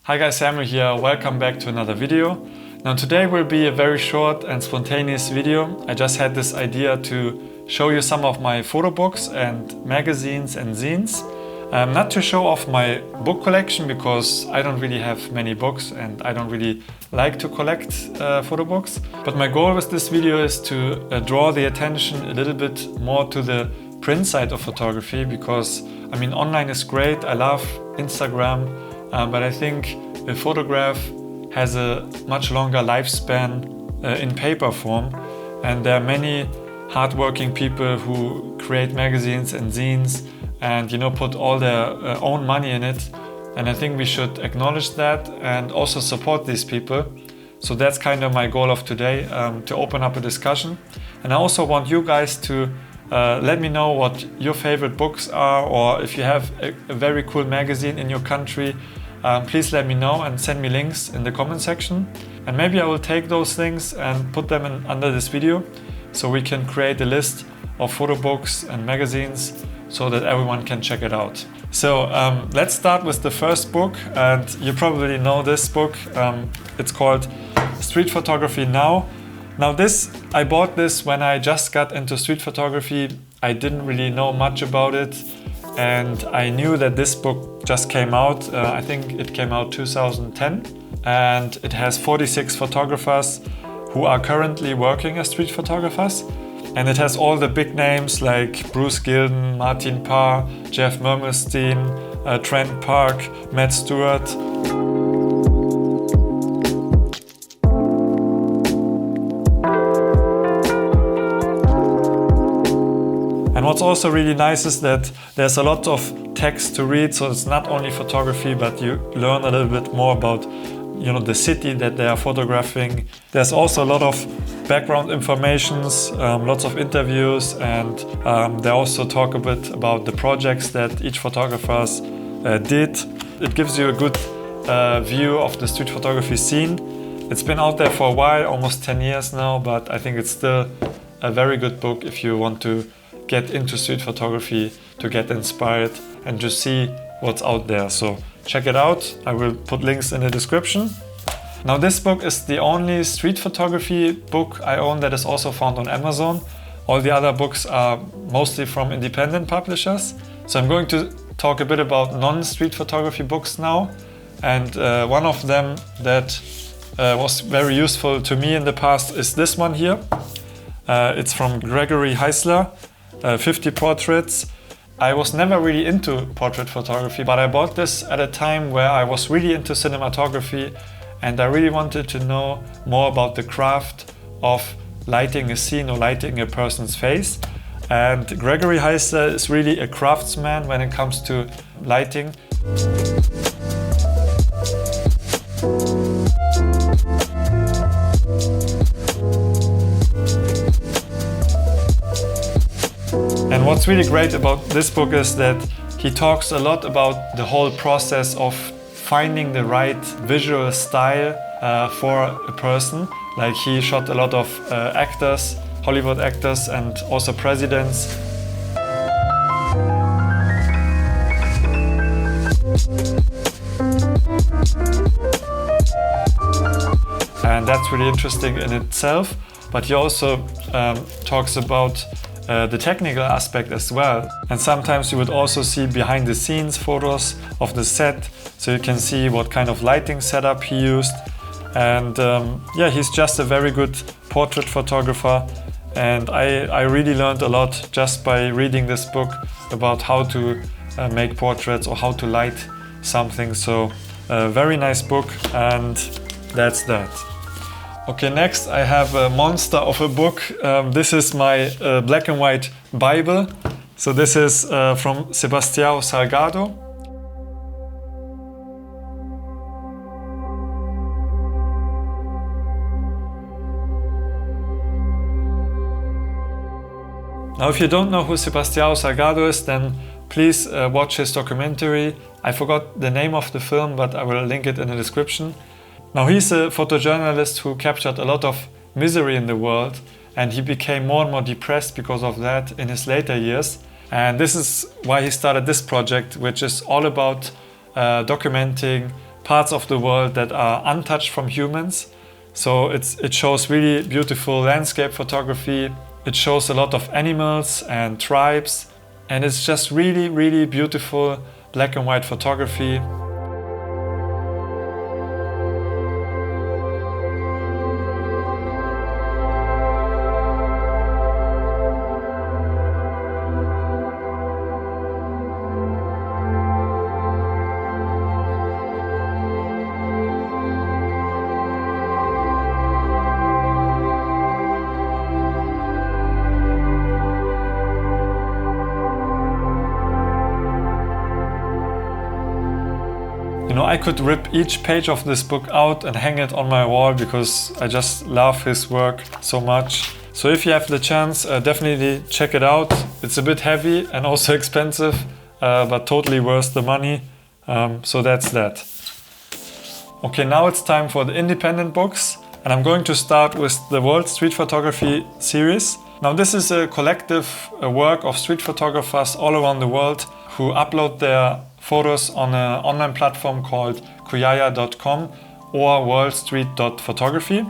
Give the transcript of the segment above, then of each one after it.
Hi guys, Samuel here, welcome back to another video. Now today will be a very short and spontaneous video. I just had this idea to show you some of my photo books and magazines and zines. Not to show off my book collection because I don't really have many books and I don't really like to collect photo books. But my goal with this video is to draw the attention a little bit more to the print side of photography because I mean online is great, I love Instagram, but I think a photograph has a much longer lifespan in paper form, and there are many hardworking people who create magazines and zines and put all their own money in it, and I think we should acknowledge that and also support these people. So that's kind of my goal of today, to open up a discussion. And I also want you guys to let me know what your favorite books are, or if you have a very cool magazine in your country, please let me know and send me links in the comment section. And maybe I will take those things and put them under this video so we can create a list of photo books and magazines so that everyone can check it out. So let's start with the first book, and you probably know this book. It's called Street Photography Now. Now I bought this when I just got into street photography. I didn't really know much about it, and I knew that this book just came out. I think it came out 2010, and it has 46 photographers who are currently working as street photographers. And it has all the big names like Bruce Gilden, Martin Parr, Jeff Mermelstein, Trent Park, Matt Stewart. And what's also really nice is that there's a lot of text to read, so it's not only photography, but you learn a little bit more about the city that they are photographing. There's also a lot of background informations, lots of interviews, and they also talk a bit about the projects that each photographer did. It gives you a good view of the street photography scene. It's been out there for a while, almost 10 years now, but I think it's still a very good book if you want to get into street photography, to get inspired and just see what's out there. So check it out. I will put links in the description. Now this book is the only street photography book I own that is also found on Amazon. All the other books are mostly from independent publishers. So I'm going to talk a bit about non-street photography books now. And one of them that was very useful to me in the past is this one here. It's from Gregory Heisler, 50 Portraits. I was never really into portrait photography, but I bought this at a time where I was really into cinematography and I really wanted to know more about the craft of lighting a scene or lighting a person's face. And Gregory Heisler is really a craftsman when it comes to lighting. And what's really great about this book is that he talks a lot about the whole process of finding the right visual style for a person. Like he shot a lot of actors, Hollywood actors, and also presidents. And that's really interesting in itself. But he also talks about the technical aspect as well. And sometimes you would also see behind the scenes photos of the set, so you can see what kind of lighting setup he used. And he's just a very good portrait photographer, and I really learned a lot just by reading this book about how to make portraits or how to light something. So very nice book, and that's that. Okay, next I have a monster of a book. This is my black and white Bible. So this is from Sebastião Salgado. Now if you don't know who Sebastião Salgado is, then please watch his documentary. I forgot the name of the film, but I will link it in the description. Now he's a photojournalist who captured a lot of misery in the world, and he became more and more depressed because of that in his later years. And this is why he started this project, which is all about documenting parts of the world that are untouched from humans. So it shows really beautiful landscape photography. It shows a lot of animals and tribes, and it's just really, really beautiful black and white photography. You know, I could rip each page of this book out and hang it on my wall because I just love his work so much. So if you have the chance, definitely check it out. It's a bit heavy and also expensive, but totally worth the money. So that's that. Okay, now it's time for the independent books, and I'm going to start with the World Street Photography series. Now this is a collective work of street photographers all around the world who upload their photos on an online platform called Gruyaert.com or worldstreet.photography.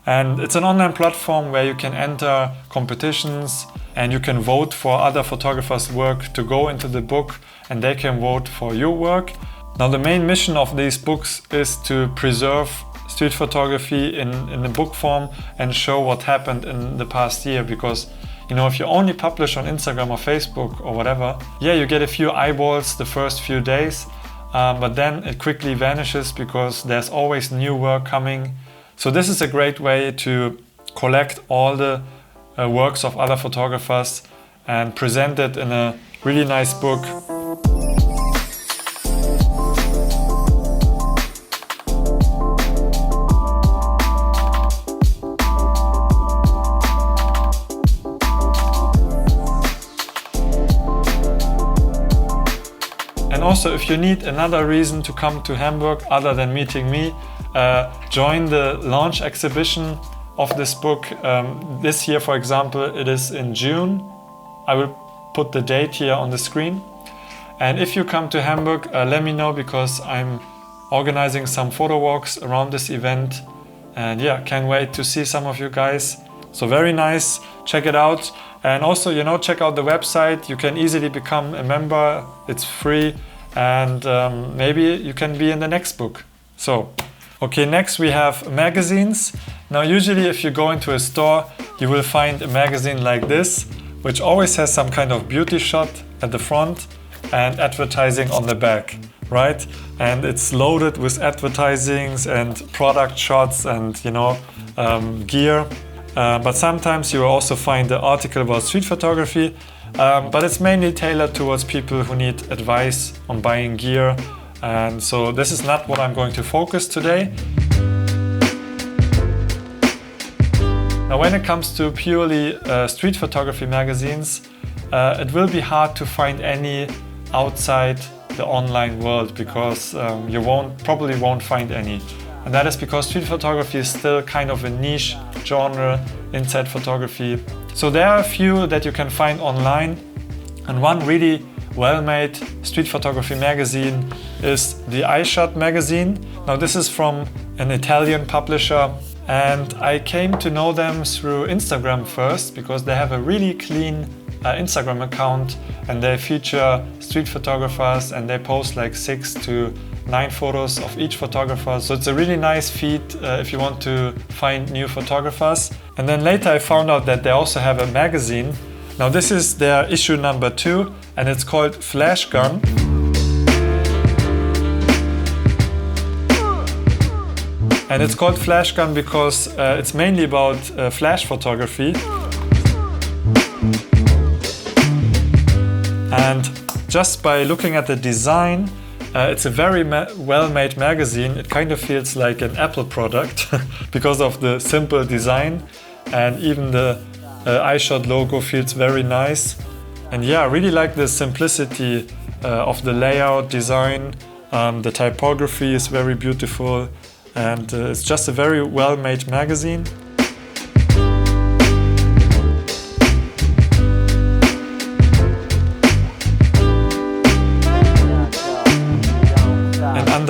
And it's an online platform where you can enter competitions and you can vote for other photographers' work to go into the book, and they can vote for your work. Now the main mission of these books is to preserve street photography in the book form and show what happened in the past year, because you know, if you only publish on Instagram or Facebook or whatever, yeah, you get a few eyeballs the first few days, but then it quickly vanishes because there's always new work coming. So this is a great way to collect all the works of other photographers and present it in a really nice book. And also, if you need another reason to come to Hamburg other than meeting me, join the launch exhibition of this book. This year, for example, it is in June. I will put the date here on the screen. And if you come to Hamburg, let me know, because I'm organizing some photo walks around this event. And yeah, can't wait to see some of you guys. So very nice, check it out. And also, you know, check out the website. You can easily become a member, it's free, and maybe you can be in the next book. So, okay, next we have magazines. Now usually if you go into a store, you will find a magazine like this, which always has some kind of beauty shot at the front and advertising on the back, right? And it's loaded with advertisings and product shots and, you know, gear. But sometimes you will also find the article about street photography, but it's mainly tailored towards people who need advice on buying gear. And so this is not what I'm going to focus today. Now when it comes to purely street photography magazines, it will be hard to find any outside the online world, because you probably won't find any. And that is because street photography is still kind of a niche genre inside photography. So there are a few that you can find online, and one really well-made street photography magazine is the iShot magazine. Now this is from an Italian publisher, and I came to know them through Instagram first, because they have a really clean Instagram account, and they feature street photographers, and they post like 6 to 9 photos of each photographer. So it's a really nice feed if you want to find new photographers. And then later I found out that they also have a magazine. Now this is their issue number 2, and it's called Flash Gun. And it's called Flash Gun because it's mainly about flash photography. And just by looking at the design, it's a very well-made magazine. It kind of feels like an Apple product because of the simple design, and even the iShot logo feels very nice. And yeah, I really like the simplicity of the layout design. The typography is very beautiful, and it's just a very well-made magazine.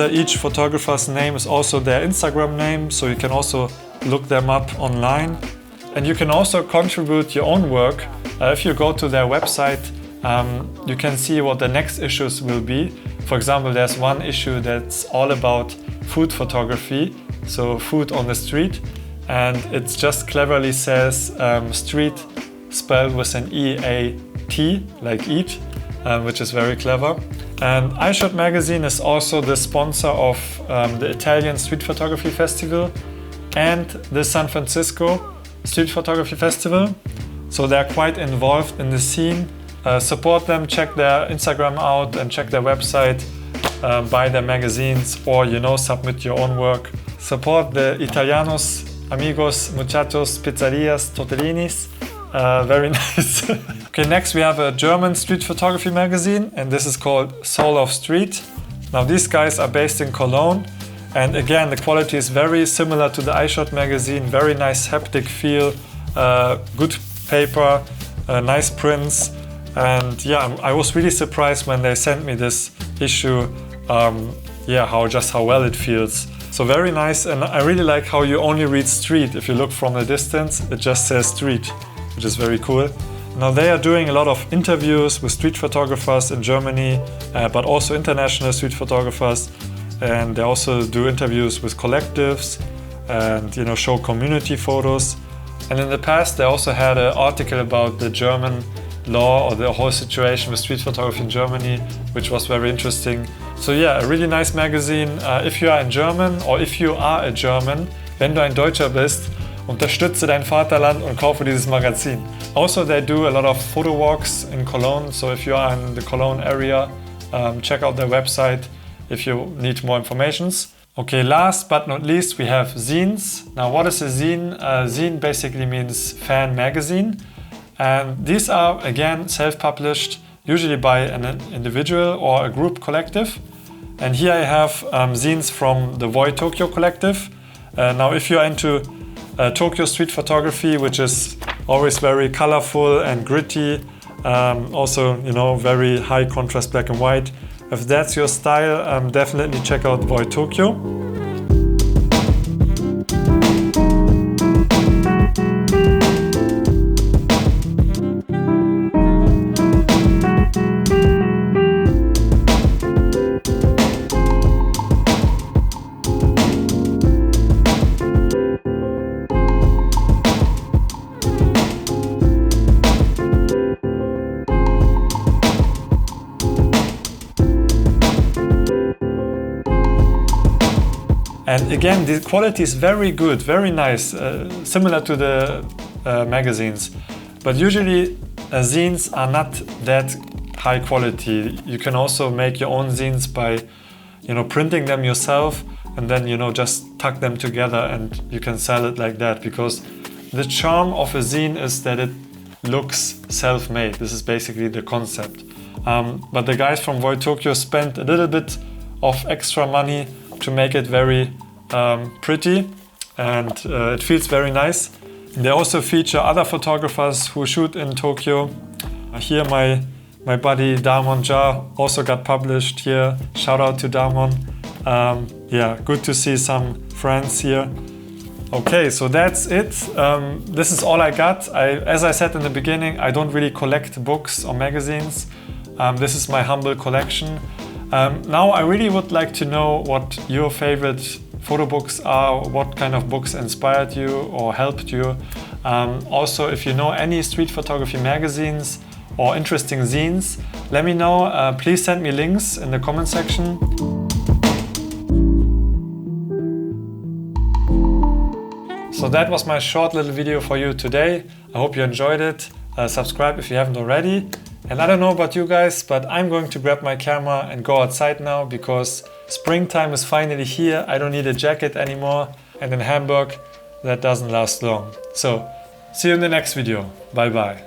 under each photographer's name is also their Instagram name, so you can also look them up online. And you can also contribute your own work. If you go to their website, you can see what the next issues will be. For example, there's one issue that's all about food photography, so food on the street, and it just cleverly says street spelled with an E-A-T, like eat, which is very clever. And iShot magazine is also the sponsor of the Italian Street Photography Festival and the San Francisco Street Photography Festival. So they're quite involved in the scene. Support them, check their Instagram out and check their website, buy their magazines, or submit your own work. Support the Italianos, amigos, muchachos, pizzerias, tortellinis. Very nice. Okay, next we have a German street photography magazine, and this is called Soul of Street. Now these guys are based in Cologne, and again the quality is very similar to the iShot magazine. Very nice haptic feel, good paper, nice prints. And yeah, I was really surprised when they sent me this issue, how well it feels. So very nice, and I really like how you only read street. If you look from a distance, it just says street, which is very cool. Now they are doing a lot of interviews with street photographers in Germany, but also international street photographers. And they also do interviews with collectives and show community photos. And in the past they also had an article about the German law or the whole situation with street photography in Germany, which was very interesting. So yeah, a really nice magazine. If you are in German or if you are a German, wenn du ein Deutscher bist, unterstütze dein Vaterland und kaufe dieses Magazin. Also they do a lot of photo walks in Cologne, so if you are in the Cologne area, check out their website if you need more informations. Okay, last but not least we have Zines. Now what is a zine? Zine basically means fan magazine. And these are again self-published, usually by an individual or a group collective. And here I have zines from the Voi Tokyo collective. Now if you're into Tokyo street photography, which is always very colorful and gritty, also very high contrast black and white. If that's your style, definitely check out Voi Tokyo. And again, the quality is very good, very nice, similar to the magazines. But usually zines are not that high quality. You can also make your own zines by, printing them yourself and then, just tuck them together and you can sell it like that. Because the charm of a zine is that it looks self-made. This is basically the concept. But the guys from Voi Tokyo spent a little bit of extra money to make it very pretty, and it feels very nice. They also feature other photographers who shoot in Tokyo. Here my buddy Damon Ja also got published here. Shout out to Damon. Yeah, good to see some friends here. Okay, so that's it. This is all I got. As I said in the beginning, I don't really collect books or magazines. This is my humble collection. Now I really would like to know what your favorite photo books are, what kind of books inspired you or helped you. Also, if you know any street photography magazines or interesting zines, let me know. Please send me links in the comment section. So that was my short little video for you today. I hope you enjoyed it. Subscribe if you haven't already. And I don't know about you guys, but I'm going to grab my camera and go outside now because springtime is finally here. I don't need a jacket anymore. And in Hamburg, that doesn't last long. So, see you in the next video. Bye bye.